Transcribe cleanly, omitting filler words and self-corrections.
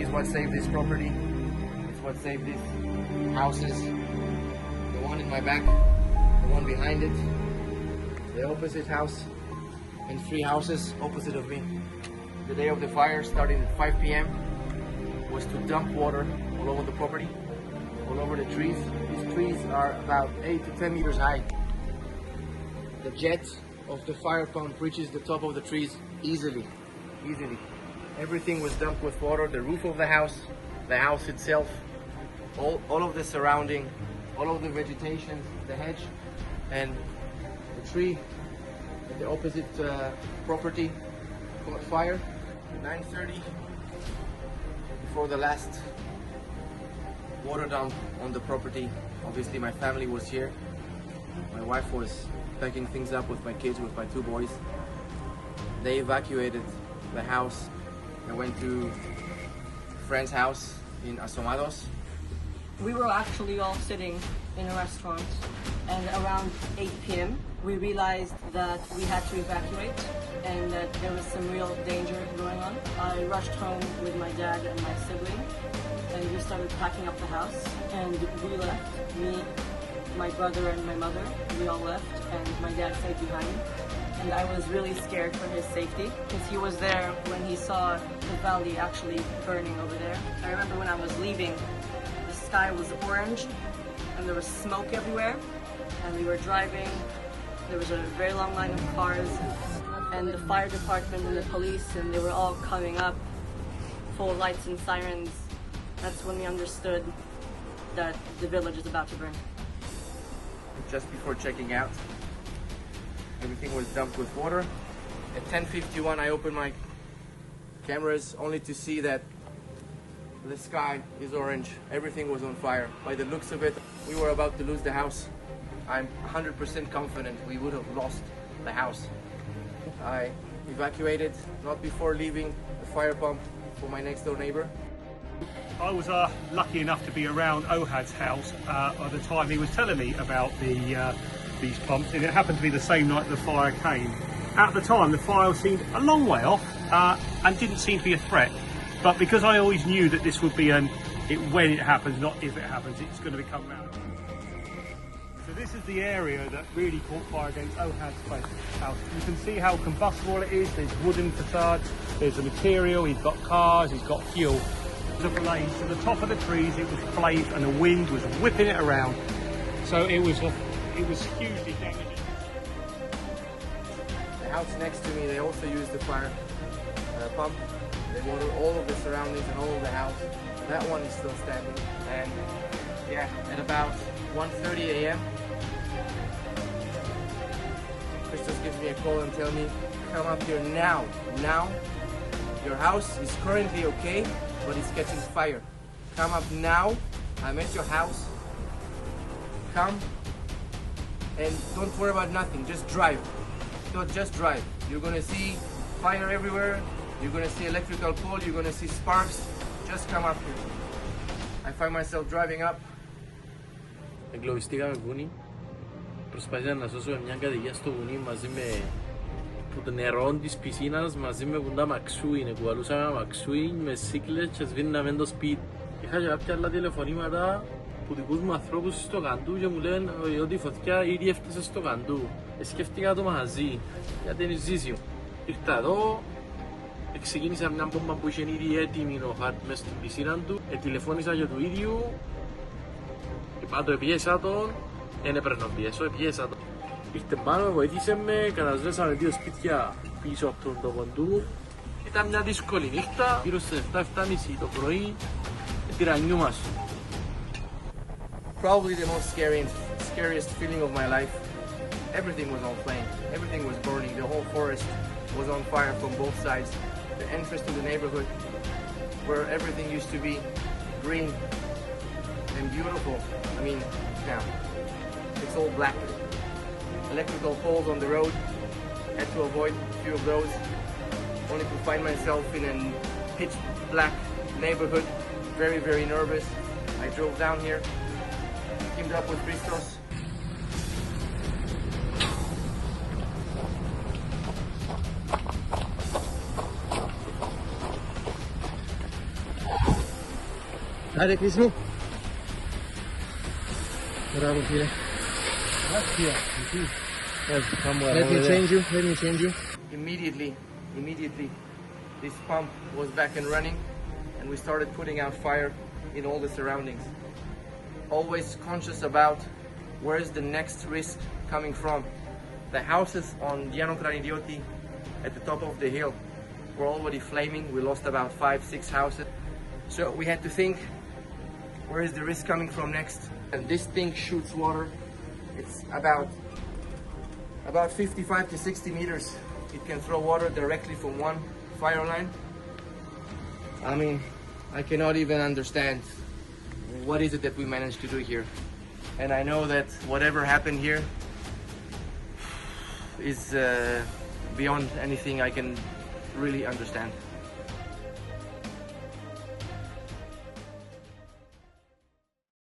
is what saved this property. It's what saved these houses. The one in my back, the one behind it, the opposite house, and 3 houses opposite of me. The day of the fire, starting at 5 p.m, was to dump water all over the property, all over the trees. These trees are about 8 to 10 meters high. The jet of the fire pump reaches the top of the trees easily. Everything was dumped with water, the roof of the house itself, all of the surrounding, all of the vegetation, the hedge, and the tree at the opposite property caught fire. 9:30, before the last water dump on the property. Obviously my family was here. My wife was packing things up with my kids, with my 2 boys. They evacuated the house. I went to a friend's house in Asomados. We were actually all sitting in a restaurant, and around 8 p.m. we realized that we had to evacuate and that there was some real danger going on. I rushed home with my dad and my sibling, and we started packing up the house, and we left. Me, my brother and my mother, we all left, and my dad stayed behind. And I was really scared for his safety, because he was there when he saw the valley actually burning over there. I remember when I was leaving, the sky was orange and there was smoke everywhere, and we were driving. There was a very long line of cars, and the fire department and the police, and they were all coming up, full of lights and sirens. That's when we understood that the village is about to burn. Just before checking out, everything was dumped with water. At 10:51 I opened my cameras only to see that the sky is orange. Everything was on fire. By the looks of it, we were about to lose the house. I'm 100% confident we would have lost the house. I evacuated not before leaving the fire pump for my next door neighbor. I was lucky enough to be around Ohad's house at the time he was telling me about these pumps, and it happened to be the same night the fire came. At the time, the fire seemed a long way off and didn't seem to be a threat. But because I always knew that this would be when it happens, not if it happens, it's going to become round. So this is the area that really caught fire against Ohad's house. You can see how combustible it is. There's wooden facades, there's the material, he's got cars, he's got fuel. The blaze to the top of the trees, it was blazed, and the wind was whipping it around. So it was hugely damaging. The house next to me, they also used the fire pump. They watered all of the surroundings and all of the house. That one is still standing. And yeah, at about 1:30 a.m. Christos gives me a call and tells me, come up here now. Your house is currently okay, but it's catching fire. Come up now. I'm at your house. Come and don't worry about nothing. Just drive. Just drive. You're gonna see fire everywhere. You're gonna see electrical pole. You're gonna see sparks. Just come up here. I find myself driving up. Εγκλωβιστήκαμε βουνί. Προσπαθήσα να σώσω μια κατοικία στο βουνί μαζί με το νερό της πισίνας, μαζί με κουντά μαξούιν. Κουβαλούσαμε μαξούιν με σύκλες και σβήναμε το σπίτι. Είχα και κάποια άλλα τηλεφωνήματα που δικούς μου ανθρώπους στο καντού και μου λένε ότι η φωτιά ήδη έφτασε στο καντού. Σκέφτηκα το μαζί, γιατί είναι ζήσιμο. Ήρθα εδώ, ξεκίνησα μια μπόμπα που είχε ήδη έτοιμη ο Χαρτ μες στην πισίνα του. Τηλεφώνησα για του ίδιου, είπα το επιέσα τον, δεν έπρεπε να πιέσω, επιέσα τον. Ήρθε πάνω, βοήθησε με, κατασβέσαμε 2 σπίτια πίσω από τον τόπο του. Ήταν μια δύσκολη νύχτα, γύρω στις 7-7.30 το πρωί, τυραννιούμασαι. Probably the most scariest feeling of my life. Everything was on flame. Everything was burning. The whole forest was on fire from both sides. The entrance to the neighborhood, where everything used to be green and beautiful. I mean, now it's all black. Electrical poles on the road. Had to avoid a few of those. Only to find myself in a pitch black neighborhood. Very, very nervous. I drove down here. Teamed up with Christos. Hadi kısmı. Bravo Kire. Let me change you. Let me change you. Immediately, this pump was back and running, and we started putting out fire in all the surroundings. Always conscious about where is the next risk coming from. The houses on Diano Tranidioti at the top of the hill were already flaming. We lost about 5-6 houses. So we had to think, where is the risk coming from next? And this thing shoots water. It's about 55 to 60 meters. It can throw water directly from one fire line. I mean, I cannot even understand what is it that we managed to do here. And I know that whatever happened here is beyond anything I can really understand.